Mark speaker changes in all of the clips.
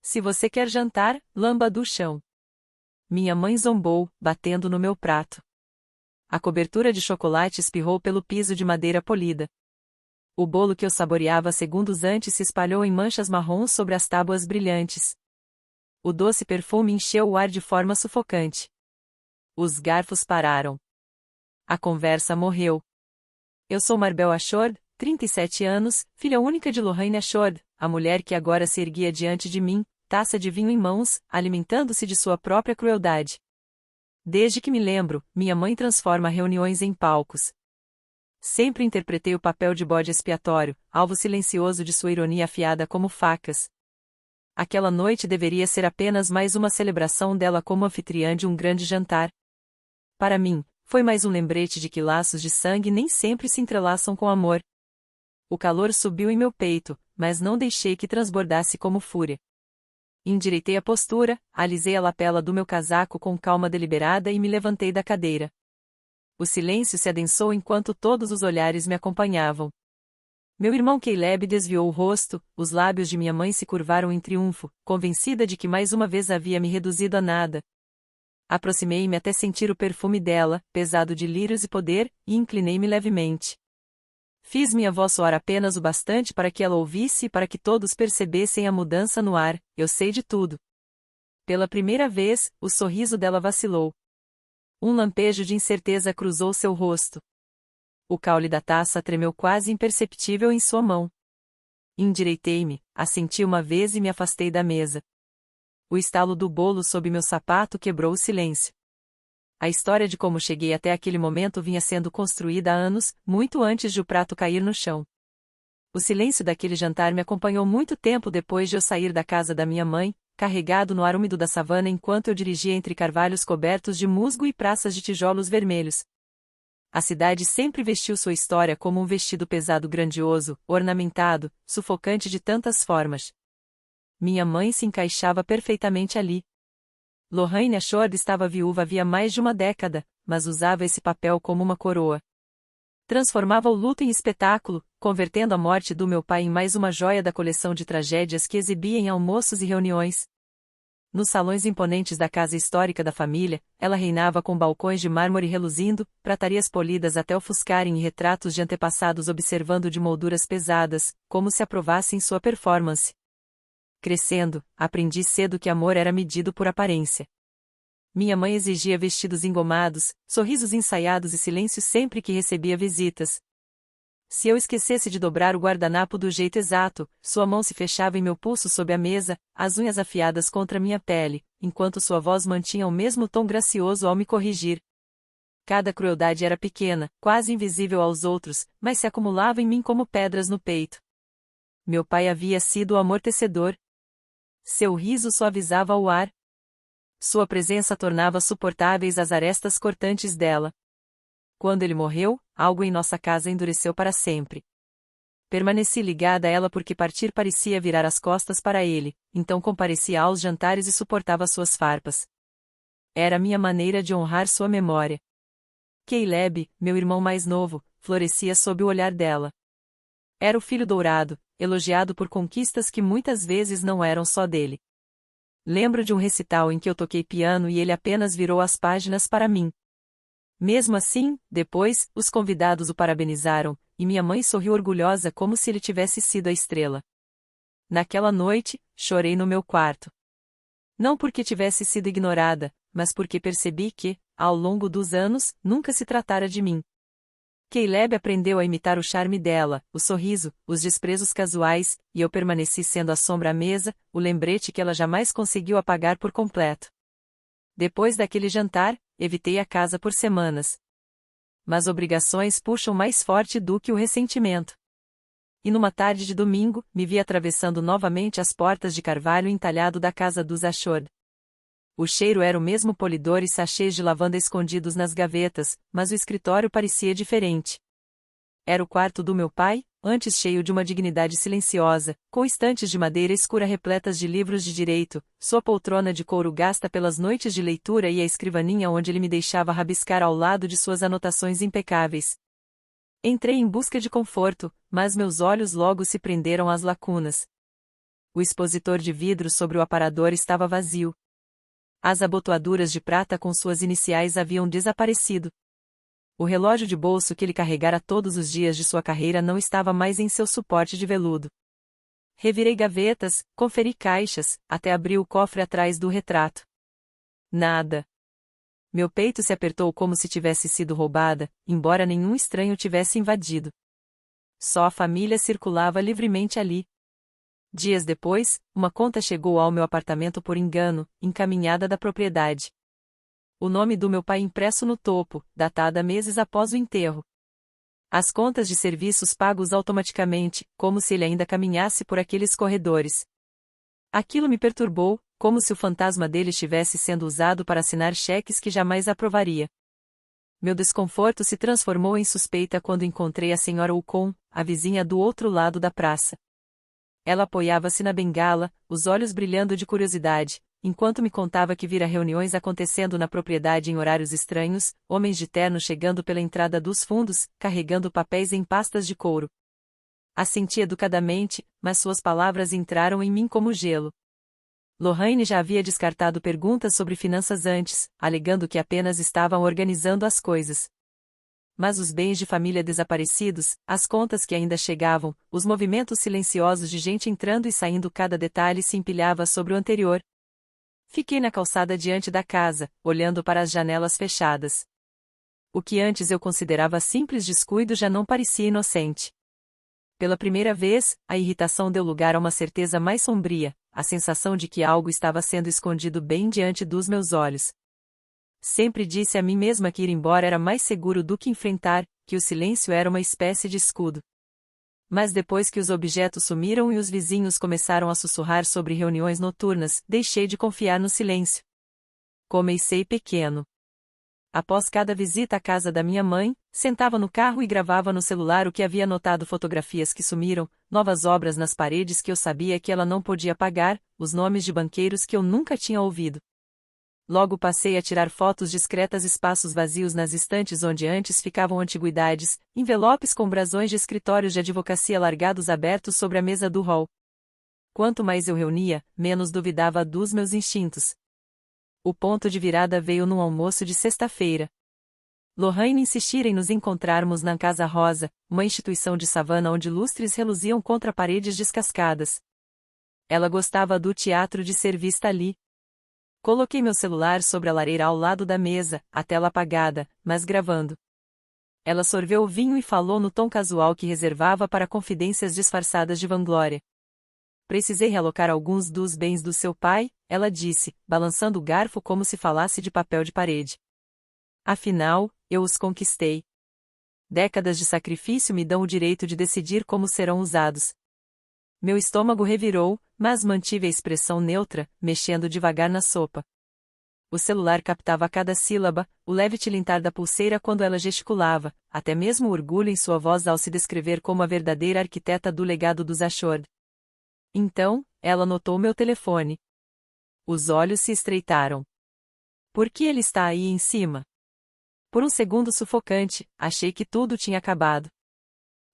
Speaker 1: Se você quer jantar, lamba do chão. Minha mãe zombou, batendo no meu prato. A cobertura de chocolate espirrou pelo piso de madeira polida. O bolo que eu saboreava segundos antes se espalhou em manchas marrons sobre as tábuas brilhantes. O doce perfume encheu o ar de forma sufocante. Os garfos pararam. A conversa morreu. Eu sou Marbel Ashord, 37 anos, filha única de Lorraine Ashord, a mulher que agora se erguia diante de mim, taça de vinho em mãos, alimentando-se de sua própria crueldade. Desde que me lembro, minha mãe transforma reuniões em palcos. Sempre interpretei o papel de bode expiatório, alvo silencioso de sua ironia afiada como facas. Aquela noite deveria ser apenas mais uma celebração dela como anfitriã de um grande jantar. Para mim, foi mais um lembrete de que laços de sangue nem sempre se entrelaçam com amor. O calor subiu em meu peito, mas não deixei que transbordasse como fúria. Endireitei a postura, alisei a lapela do meu casaco com calma deliberada e me levantei da cadeira. O silêncio se adensou enquanto todos os olhares me acompanhavam. Meu irmão Caleb desviou o rosto, os lábios de minha mãe se curvaram em triunfo, convencida de que mais uma vez havia me reduzido a nada. Aproximei-me até sentir o perfume dela, pesado de lírios e poder, e inclinei-me levemente. Fiz minha voz soar apenas o bastante para que ela ouvisse e para que todos percebessem a mudança no ar. Eu sei de tudo. Pela primeira vez, o sorriso dela vacilou. Um lampejo de incerteza cruzou seu rosto. O caule da taça tremeu quase imperceptível em sua mão. Endireitei-me, assenti uma vez e me afastei da mesa. O estalo do bolo sob meu sapato quebrou o silêncio. A história de como cheguei até aquele momento vinha sendo construída há anos, muito antes de o prato cair no chão. O silêncio daquele jantar me acompanhou muito tempo depois de eu sair da casa da minha mãe, carregado no ar úmido da savana enquanto eu dirigia entre carvalhos cobertos de musgo e praças de tijolos vermelhos. A cidade sempre vestiu sua história como um vestido pesado grandioso, ornamentado, sufocante de tantas formas. Minha mãe se encaixava perfeitamente ali. Lorraine Ashord estava viúva havia mais de uma década, mas usava esse papel como uma coroa. Transformava o luto em espetáculo, convertendo a morte do meu pai em mais uma joia da coleção de tragédias que exibia em almoços e reuniões. Nos salões imponentes da casa histórica da família, ela reinava com balcões de mármore reluzindo, pratarias polidas até ofuscarem e retratos de antepassados observando de molduras pesadas, como se aprovassem sua performance. Crescendo, aprendi cedo que amor era medido por aparência. Minha mãe exigia vestidos engomados, sorrisos ensaiados e silêncio sempre que recebia visitas. Se eu esquecesse de dobrar o guardanapo do jeito exato, sua mão se fechava em meu pulso sob a mesa, as unhas afiadas contra minha pele, enquanto sua voz mantinha o mesmo tom gracioso ao me corrigir. Cada crueldade era pequena, quase invisível aos outros, mas se acumulava em mim como pedras no peito. Meu pai havia sido o amortecedor. Seu riso suavizava o ar. Sua presença tornava suportáveis as arestas cortantes dela. Quando ele morreu, algo em nossa casa endureceu para sempre. Permaneci ligada a ela porque partir parecia virar as costas para ele, então comparecia aos jantares e suportava suas farpas. Era minha maneira de honrar sua memória. Caleb, meu irmão mais novo, florescia sob o olhar dela. Era o filho dourado, elogiado por conquistas que muitas vezes não eram só dele. Lembro de um recital em que eu toquei piano e ele apenas virou as páginas para mim. Mesmo assim, depois, os convidados o parabenizaram, e minha mãe sorriu orgulhosa como se ele tivesse sido a estrela. Naquela noite, chorei no meu quarto. Não porque tivesse sido ignorada, mas porque percebi que, ao longo dos anos, nunca se tratara de mim. Caleb aprendeu a imitar o charme dela, o sorriso, os desprezos casuais, e eu permaneci sendo a sombra à mesa, o lembrete que ela jamais conseguiu apagar por completo. Depois daquele jantar, evitei a casa por semanas. Mas obrigações puxam mais forte do que o ressentimento. E numa tarde de domingo, me vi atravessando novamente as portas de carvalho entalhado da casa dos Ashord. O cheiro era o mesmo polidor e sachês de lavanda escondidos nas gavetas, mas o escritório parecia diferente. Era o quarto do meu pai, antes cheio de uma dignidade silenciosa, com estantes de madeira escura repletas de livros de direito, sua poltrona de couro gasta pelas noites de leitura e a escrivaninha onde ele me deixava rabiscar ao lado de suas anotações impecáveis. Entrei em busca de conforto, mas meus olhos logo se prenderam às lacunas. O expositor de vidro sobre o aparador estava vazio. As abotoaduras de prata com suas iniciais haviam desaparecido. O relógio de bolso que ele carregara todos os dias de sua carreira não estava mais em seu suporte de veludo. Revirei gavetas, conferi caixas, até abri o cofre atrás do retrato. Nada. Meu peito se apertou como se tivesse sido roubada, embora nenhum estranho tivesse invadido. Só a família circulava livremente ali. Dias depois, uma conta chegou ao meu apartamento por engano, encaminhada da propriedade. O nome do meu pai impresso no topo, datada meses após o enterro. As contas de serviços pagos automaticamente, como se ele ainda caminhasse por aqueles corredores. Aquilo me perturbou, como se o fantasma dele estivesse sendo usado para assinar cheques que jamais aprovaria. Meu desconforto se transformou em suspeita quando encontrei a senhora Ucon, a vizinha do outro lado da praça. Ela apoiava-se na bengala, os olhos brilhando de curiosidade, enquanto me contava que vira reuniões acontecendo na propriedade em horários estranhos, homens de terno chegando pela entrada dos fundos, carregando papéis em pastas de couro. Assenti educadamente, mas suas palavras entraram em mim como gelo. Lorraine já havia descartado perguntas sobre finanças antes, alegando que apenas estavam organizando as coisas. Mas os bens de família desaparecidos, as contas que ainda chegavam, os movimentos silenciosos de gente entrando e saindo, cada detalhe se empilhava sobre o anterior. Fiquei na calçada diante da casa, olhando para as janelas fechadas. O que antes eu considerava simples descuido já não parecia inocente. Pela primeira vez, a irritação deu lugar a uma certeza mais sombria, a sensação de que algo estava sendo escondido bem diante dos meus olhos. Sempre disse a mim mesma que ir embora era mais seguro do que enfrentar, que o silêncio era uma espécie de escudo. Mas depois que os objetos sumiram e os vizinhos começaram a sussurrar sobre reuniões noturnas, deixei de confiar no silêncio. Comecei pequeno. Após cada visita à casa da minha mãe, sentava no carro e gravava no celular o que havia notado: fotografias que sumiram, novas obras nas paredes que eu sabia que ela não podia pagar, os nomes de banqueiros que eu nunca tinha ouvido. Logo passei a tirar fotos discretas, espaços vazios nas estantes onde antes ficavam antiguidades, envelopes com brasões de escritórios de advocacia largados abertos sobre a mesa do hall. Quanto mais eu reunia, menos duvidava dos meus instintos. O ponto de virada veio num almoço de sexta-feira. Lorraine insistira em nos encontrarmos na Casa Rosa, uma instituição de savana onde lustres reluziam contra paredes descascadas. Ela gostava do teatro de ser vista ali. Coloquei meu celular sobre a lareira ao lado da mesa, a tela apagada, mas gravando. Ela sorveu o vinho e falou no tom casual que reservava para confidências disfarçadas de vanglória. Precisei realocar alguns dos bens do seu pai, ela disse, balançando o garfo como se falasse de papel de parede. Afinal, eu os conquistei. Décadas de sacrifício me dão o direito de decidir como serão usados. Meu estômago revirou, mas mantive a expressão neutra, mexendo devagar na sopa. O celular captava cada sílaba, o leve tilintar da pulseira quando ela gesticulava, até mesmo o orgulho em sua voz ao se descrever como a verdadeira arquiteta do legado dos Ashord. Então, ela notou meu telefone. Os olhos se estreitaram. Por que ele está aí em cima? Por um segundo sufocante, achei que tudo tinha acabado.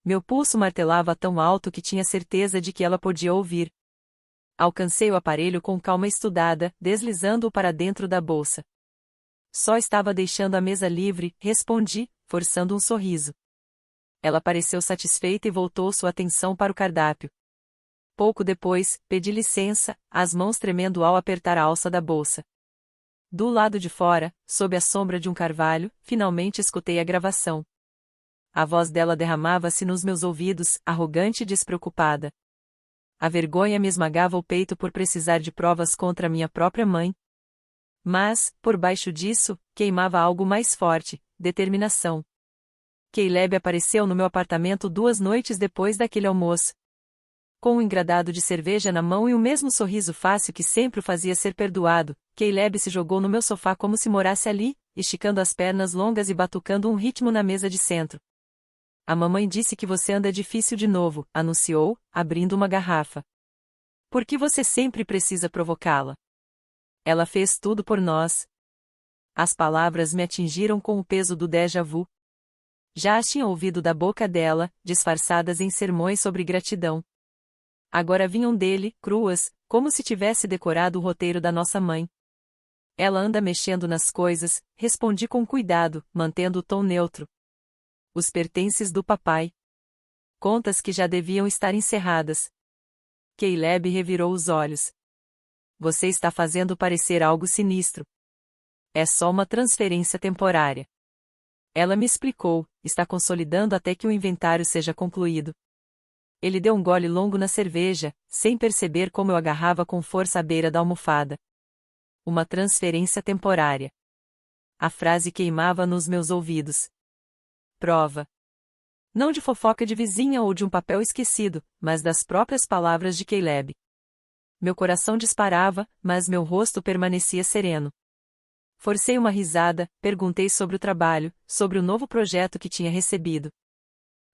Speaker 1: Meu pulso martelava tão alto que tinha certeza de que ela podia ouvir. Alcancei o aparelho com calma estudada, deslizando-o para dentro da bolsa. Só estava deixando a mesa livre, respondi, forçando um sorriso. Ela pareceu satisfeita e voltou sua atenção para o cardápio. Pouco depois, pedi licença, as mãos tremendo ao apertar a alça da bolsa. Do lado de fora, sob a sombra de um carvalho, finalmente escutei a gravação. A voz dela derramava-se nos meus ouvidos, arrogante e despreocupada. A vergonha me esmagava o peito por precisar de provas contra minha própria mãe. Mas, por baixo disso, queimava algo mais forte: determinação. Caleb apareceu no meu apartamento 2 noites depois daquele almoço. Com um engradado de cerveja na mão e o mesmo sorriso fácil que sempre o fazia ser perdoado, Caleb se jogou no meu sofá como se morasse ali, esticando as pernas longas e batucando um ritmo na mesa de centro. A mamãe disse que você anda difícil de novo, anunciou, abrindo uma garrafa. Por que você sempre precisa provocá-la? Ela fez tudo por nós. As palavras me atingiram com o peso do déjà vu. Já as tinha ouvido da boca dela, disfarçadas em sermões sobre gratidão. Agora vinham dele, cruas, como se tivesse decorado o roteiro da nossa mãe. Ela anda mexendo nas coisas, respondi com cuidado, mantendo o tom neutro. Os pertences do papai. Contas que já deviam estar encerradas. Caleb revirou os olhos. Você está fazendo parecer algo sinistro. É só uma transferência temporária. Ela me explicou, está consolidando até que o inventário seja concluído. Ele deu um gole longo na cerveja, sem perceber como eu agarrava com força à beira da almofada. Uma transferência temporária. A frase queimava nos meus ouvidos. Prova. Não de fofoca de vizinha ou de um papel esquecido, mas das próprias palavras de Caleb. Meu coração disparava, mas meu rosto permanecia sereno. Forcei uma risada, perguntei sobre o trabalho, sobre o novo projeto que tinha recebido.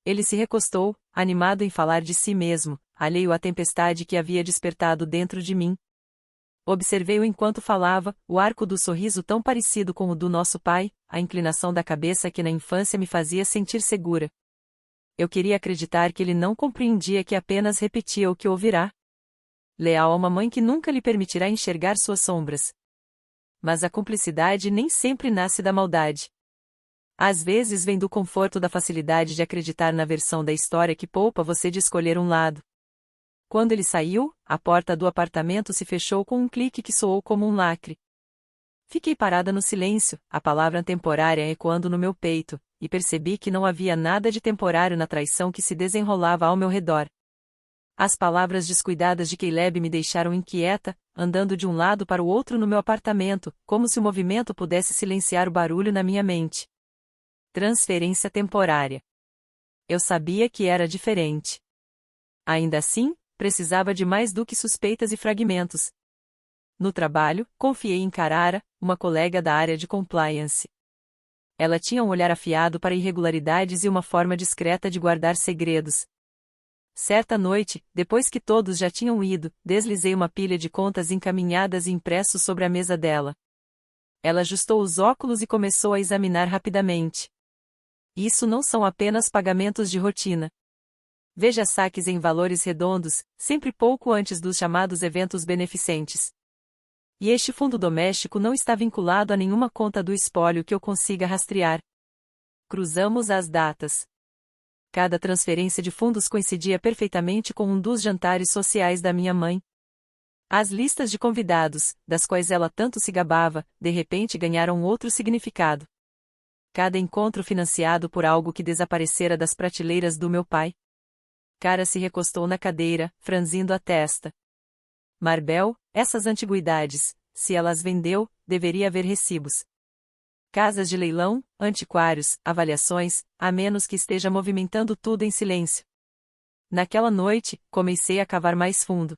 Speaker 1: Ele se recostou, animado em falar de si mesmo, alheio à tempestade que havia despertado dentro de mim. Observei-o enquanto falava, o arco do sorriso tão parecido com o do nosso pai, a inclinação da cabeça que na infância me fazia sentir segura. Eu queria acreditar que ele não compreendia que apenas repetia o que ouvirá. Leal a uma mãe que nunca lhe permitirá enxergar suas sombras. Mas a cumplicidade nem sempre nasce da maldade. Às vezes vem do conforto da facilidade de acreditar na versão da história que poupa você de escolher um lado. Quando ele saiu, a porta do apartamento se fechou com um clique que soou como um lacre. Fiquei parada no silêncio, a palavra temporária ecoando no meu peito, e percebi que não havia nada de temporário na traição que se desenrolava ao meu redor. As palavras descuidadas de Caleb me deixaram inquieta, andando de um lado para o outro no meu apartamento, como se o movimento pudesse silenciar o barulho na minha mente. Transferência temporária. Eu sabia que era diferente. Ainda assim, precisava de mais do que suspeitas e fragmentos. No trabalho, confiei em Carara, uma colega da área de compliance. Ela tinha um olhar afiado para irregularidades e uma forma discreta de guardar segredos. Certa noite, depois que todos já tinham ido, deslizei uma pilha de contas encaminhadas e impressos sobre a mesa dela. Ela ajustou os óculos e começou a examinar rapidamente. Isso não são apenas pagamentos de rotina. Veja saques em valores redondos, sempre pouco antes dos chamados eventos beneficentes. E este fundo doméstico não está vinculado a nenhuma conta do espólio que eu consiga rastrear. Cruzamos as datas. Cada transferência de fundos coincidia perfeitamente com um dos jantares sociais da minha mãe. As listas de convidados, das quais ela tanto se gabava, de repente ganharam outro significado. Cada encontro financiado por algo que desaparecera das prateleiras do meu pai. Cara se recostou na cadeira, franzindo a testa. Marbel, essas antiguidades, se elas vendeu, deveria haver recibos. Casas de leilão, antiquários, avaliações, a menos que esteja movimentando tudo em silêncio. Naquela noite, comecei a cavar mais fundo.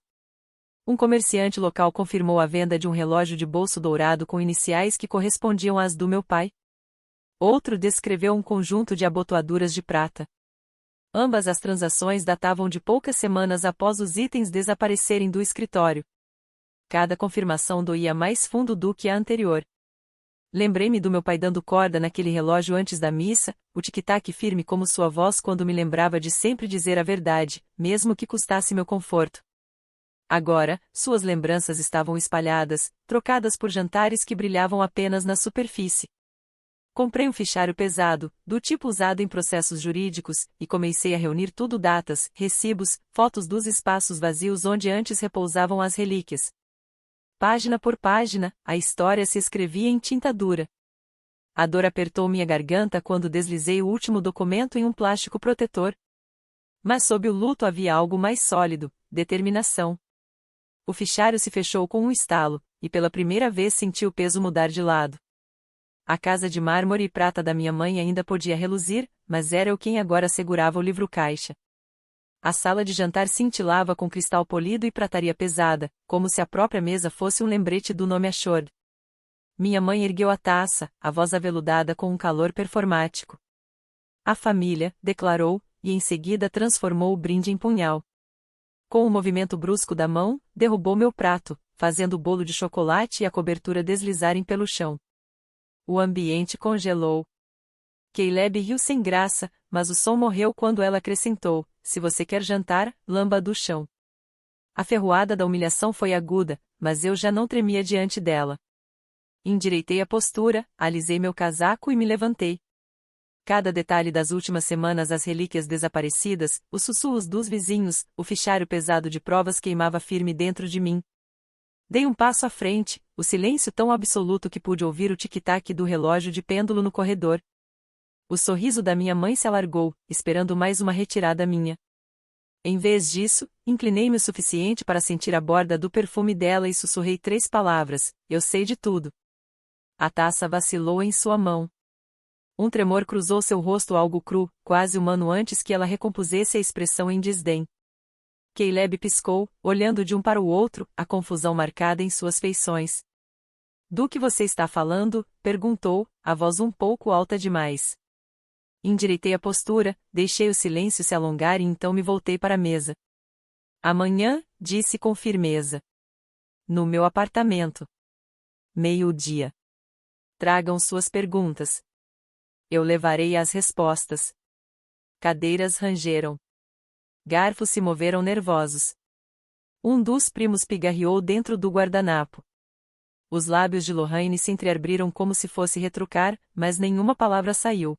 Speaker 1: Um comerciante local confirmou a venda de um relógio de bolso dourado com iniciais que correspondiam às do meu pai. Outro descreveu um conjunto de abotoaduras de prata. Ambas as transações datavam de poucas semanas após os itens desaparecerem do escritório. Cada confirmação doía mais fundo do que a anterior. Lembrei-me do meu pai dando corda naquele relógio antes da missa, o tic-tac firme como sua voz quando me lembrava de sempre dizer a verdade, mesmo que custasse meu conforto. Agora, suas lembranças estavam espalhadas, trocadas por jantares que brilhavam apenas na superfície. Comprei um fichário pesado, do tipo usado em processos jurídicos, e comecei a reunir tudo: datas, recibos, fotos dos espaços vazios onde antes repousavam as relíquias. Página por página, a história se escrevia em tinta dura. A dor apertou minha garganta quando deslizei o último documento em um plástico protetor. Mas sob o luto havia algo mais sólido: determinação. O fichário se fechou com um estalo, e pela primeira vez senti o peso mudar de lado. A casa de mármore e prata da minha mãe ainda podia reluzir, mas era eu quem agora segurava o livro-caixa. A sala de jantar cintilava com cristal polido e prataria pesada, como se a própria mesa fosse um lembrete do nome Ashord. Minha mãe ergueu a taça, a voz aveludada com um calor performático. A família, declarou, e em seguida transformou o brinde em punhal. Com um movimento brusco da mão, derrubou meu prato, fazendo o bolo de chocolate e a cobertura deslizarem pelo chão. O ambiente congelou. Caleb riu sem graça, mas o som morreu quando ela acrescentou: se você quer jantar, lamba do chão. A ferroada da humilhação foi aguda, mas eu já não tremia diante dela. Endireitei a postura, alisei meu casaco e me levantei. Cada detalhe das últimas semanas, as relíquias desaparecidas, os sussurros dos vizinhos, o fichário pesado de provas queimava firme dentro de mim. Dei um passo à frente, o silêncio tão absoluto que pude ouvir o tic-tac do relógio de pêndulo no corredor. O sorriso da minha mãe se alargou, esperando mais uma retirada minha. Em vez disso, inclinei-me o suficiente para sentir a borda do perfume dela e sussurrei 3 palavras: eu sei de tudo. A taça vacilou em sua mão. Um tremor cruzou seu rosto algo cru, quase humano antes que ela recompusesse a expressão em desdém. Caleb piscou, olhando de um para o outro, a confusão marcada em suas feições. Do que você está falando? Perguntou, a voz um pouco alta demais. Endireitei a postura, deixei o silêncio se alongar e então me voltei para a mesa. Amanhã, disse com firmeza. No meu apartamento. 12:00. Tragam suas perguntas. Eu levarei as respostas. Cadeiras rangeram. Garfos se moveram nervosos. Um dos primos pigarreou dentro do guardanapo. Os lábios de Lorraine se entreabriram como se fosse retrucar, mas nenhuma palavra saiu.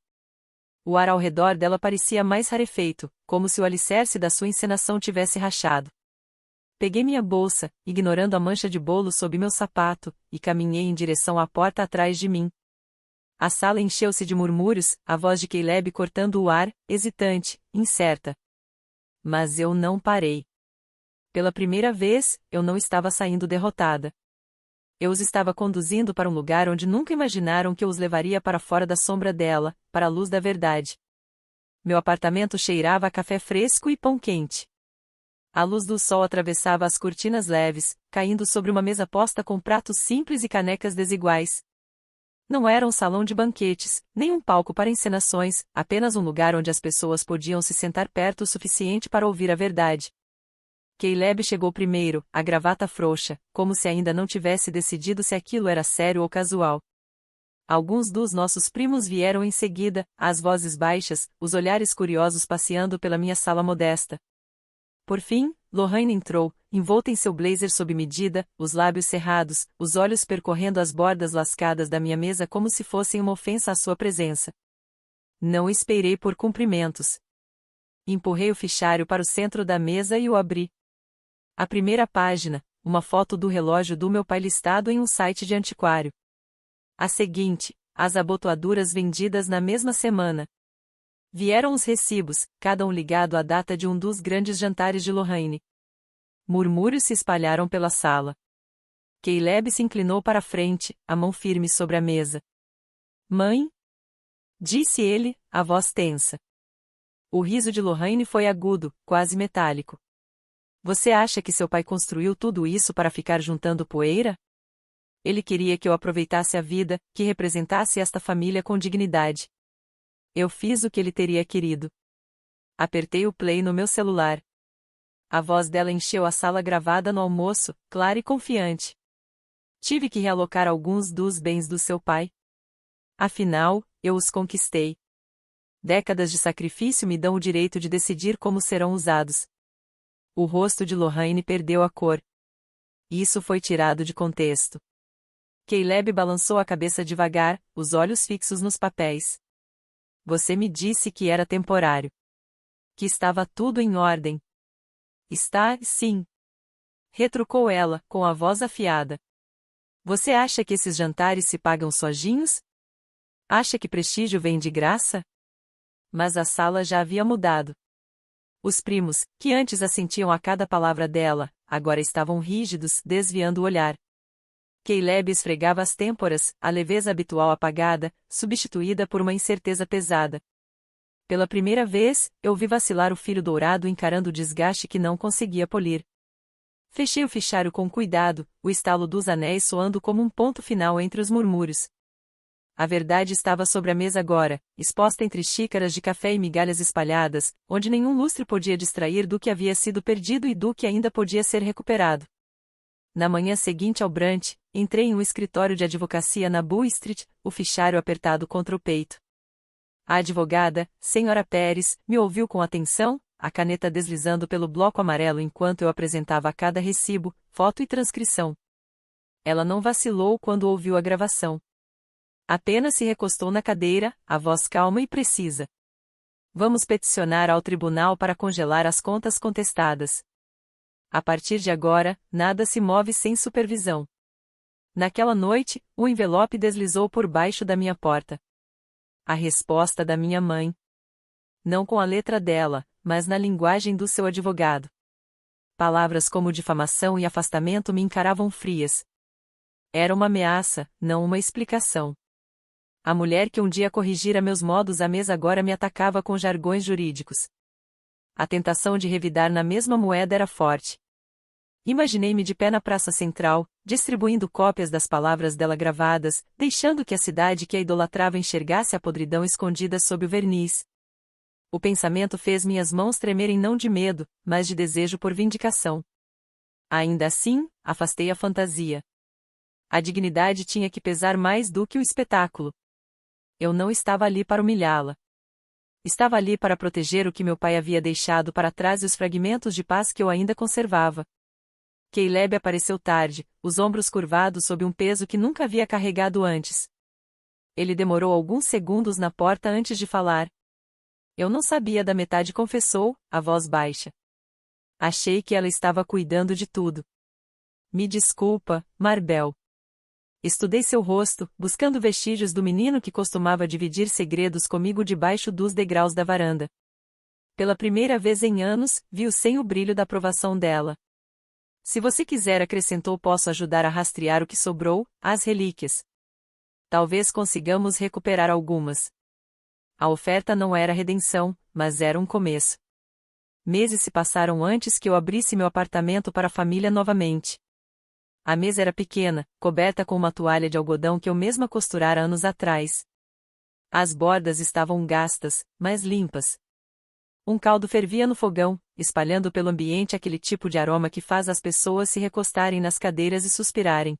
Speaker 1: O ar ao redor dela parecia mais rarefeito, como se o alicerce da sua encenação tivesse rachado. Peguei minha bolsa, ignorando a mancha de bolo sob meu sapato, e caminhei em direção à porta atrás de mim. A sala encheu-se de murmúrios, a voz de Caleb cortando o ar, hesitante, incerta. Mas eu não parei. Pela primeira vez, eu não estava saindo derrotada. Eu os estava conduzindo para um lugar onde nunca imaginaram que eu os levaria para fora da sombra dela, para a luz da verdade. Meu apartamento cheirava a café fresco e pão quente. A luz do sol atravessava as cortinas leves, caindo sobre uma mesa posta com pratos simples e canecas desiguais. Não era um salão de banquetes, nem um palco para encenações, apenas um lugar onde as pessoas podiam se sentar perto o suficiente para ouvir a verdade. Caleb chegou primeiro, a gravata frouxa, como se ainda não tivesse decidido se aquilo era sério ou casual. Alguns dos nossos primos vieram em seguida, as vozes baixas, os olhares curiosos passeando pela minha sala modesta. Por fim, Lorraine entrou, envolta em seu blazer sob medida, os lábios cerrados, os olhos percorrendo as bordas lascadas da minha mesa como se fossem uma ofensa à sua presença. Não esperei por cumprimentos. Empurrei o fichário para o centro da mesa e o abri. A primeira página, uma foto do relógio do meu pai listado em um site de antiquário. A seguinte, as abotoaduras vendidas na mesma semana. Vieram os recibos, cada um ligado à data de um dos grandes jantares de Lorraine. Murmúrios se espalharam pela sala. Caleb se inclinou para a frente, a mão firme sobre a mesa. Mãe? Disse ele, a voz tensa. O riso de Lorraine foi agudo, quase metálico. Você acha que seu pai construiu tudo isso para ficar juntando poeira? Ele queria que eu aproveitasse a vida, que representasse esta família com dignidade. Eu fiz o que ele teria querido. Apertei o play no meu celular. A voz dela encheu a sala gravada no almoço, clara e confiante. Tive que realocar alguns dos bens do seu pai. Afinal, eu os conquistei. Décadas de sacrifício me dão o direito de decidir como serão usados. O rosto de Lorraine perdeu a cor. Isso foi tirado de contexto. Caleb balançou a cabeça devagar, os olhos fixos nos papéis. Você me disse que era temporário. Que estava tudo em ordem. Está, sim. Retrucou ela, com a voz afiada. Você acha que esses jantares se pagam sozinhos? Acha que prestígio vem de graça? Mas a sala já havia mudado. Os primos, que antes assentiam a cada palavra dela, agora estavam rígidos, desviando o olhar. Caleb esfregava as têmporas, a leveza habitual apagada, substituída por uma incerteza pesada. Pela primeira vez, eu vi vacilar o filho dourado encarando o desgaste que não conseguia polir. Fechei o fichário com cuidado, o estalo dos anéis soando como um ponto final entre os murmúrios. A verdade estava sobre a mesa agora, exposta entre xícaras de café e migalhas espalhadas, onde nenhum lustre podia distrair do que havia sido perdido e do que ainda podia ser recuperado. Na manhã seguinte ao brunch, entrei em um escritório de advocacia na Bull Street, o fichário apertado contra o peito. A advogada, Sra. Pérez, me ouviu com atenção, a caneta deslizando pelo bloco amarelo enquanto eu apresentava a cada recibo, foto e transcrição. Ela não vacilou quando ouviu a gravação. Apenas se recostou na cadeira, a voz calma e precisa. Vamos peticionar ao tribunal para congelar as contas contestadas. A partir de agora, nada se move sem supervisão. Naquela noite, o envelope deslizou por baixo da minha porta. A resposta da minha mãe. Não com a letra dela, mas na linguagem do seu advogado. Palavras como difamação e afastamento me encaravam frias. Era uma ameaça, não uma explicação. A mulher que um dia corrigira meus modos à mesa agora me atacava com jargões jurídicos. A tentação de revidar na mesma moeda era forte. Imaginei-me de pé na praça central, distribuindo cópias das palavras dela gravadas, deixando que a cidade que a idolatrava enxergasse a podridão escondida sob o verniz. O pensamento fez minhas mãos tremerem não de medo, mas de desejo por vindicação. Ainda assim, afastei a fantasia. A dignidade tinha que pesar mais do que o espetáculo. Eu não estava ali para humilhá-la. Estava ali para proteger o que meu pai havia deixado para trás e os fragmentos de paz que eu ainda conservava. Caleb apareceu tarde, os ombros curvados sob um peso que nunca havia carregado antes. Ele demorou alguns segundos na porta antes de falar. Eu não sabia da metade, confessou, a voz baixa. Achei que ela estava cuidando de tudo. Me desculpa, Marbel. Estudei seu rosto, buscando vestígios do menino que costumava dividir segredos comigo debaixo dos degraus da varanda. Pela primeira vez em anos, vi-o sem o brilho da aprovação dela. Se você quiser, acrescentou, posso ajudar a rastrear o que sobrou, as relíquias. Talvez consigamos recuperar algumas. A oferta não era redenção, mas era um começo. Meses se passaram antes que eu abrisse meu apartamento para a família novamente. A mesa era pequena, coberta com uma toalha de algodão que eu mesma costurara anos atrás. As bordas estavam gastas, mas limpas. Um caldo fervia no fogão, espalhando pelo ambiente aquele tipo de aroma que faz as pessoas se recostarem nas cadeiras e suspirarem.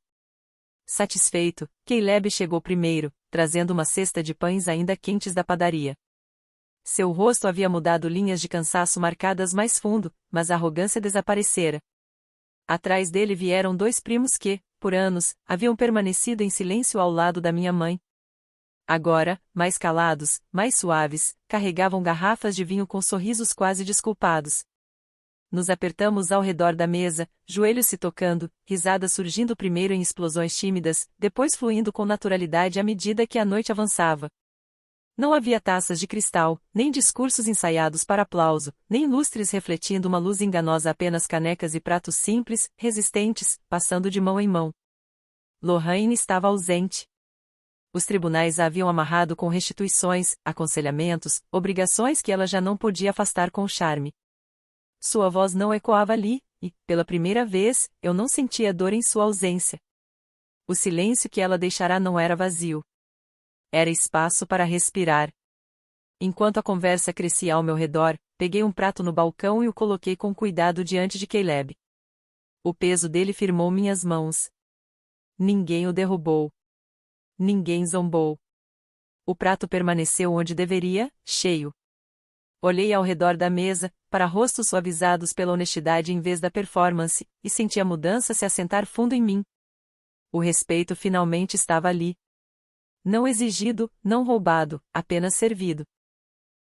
Speaker 1: Satisfeito, Caleb chegou primeiro, trazendo uma cesta de pães ainda quentes da padaria. Seu rosto havia mudado linhas de cansaço marcadas mais fundo, mas a arrogância desaparecera. Atrás dele vieram dois primos que, por anos, haviam permanecido em silêncio ao lado da minha mãe. Agora, mais calados, mais suaves, carregavam garrafas de vinho com sorrisos quase desculpados. Nos apertamos ao redor da mesa, joelhos se tocando, risadas surgindo primeiro em explosões tímidas, depois fluindo com naturalidade à medida que a noite avançava. Não havia taças de cristal, nem discursos ensaiados para aplauso, nem lustres refletindo uma luz enganosa, apenas canecas e pratos simples, resistentes, passando de mão em mão. Lorraine estava ausente. Os tribunais a haviam amarrado com restituições, aconselhamentos, obrigações que ela já não podia afastar com charme. Sua voz não ecoava ali, e, pela primeira vez, eu não sentia dor em sua ausência. O silêncio que ela deixará não era vazio. Era espaço para respirar. Enquanto a conversa crescia ao meu redor, peguei um prato no balcão e o coloquei com cuidado diante de Caleb. O peso dele firmou minhas mãos. Ninguém o derrubou. Ninguém zombou. O prato permaneceu onde deveria, cheio. Olhei ao redor da mesa, para rostos suavizados pela honestidade em vez da performance, e senti a mudança se assentar fundo em mim. O respeito finalmente estava ali. Não exigido, não roubado, apenas servido.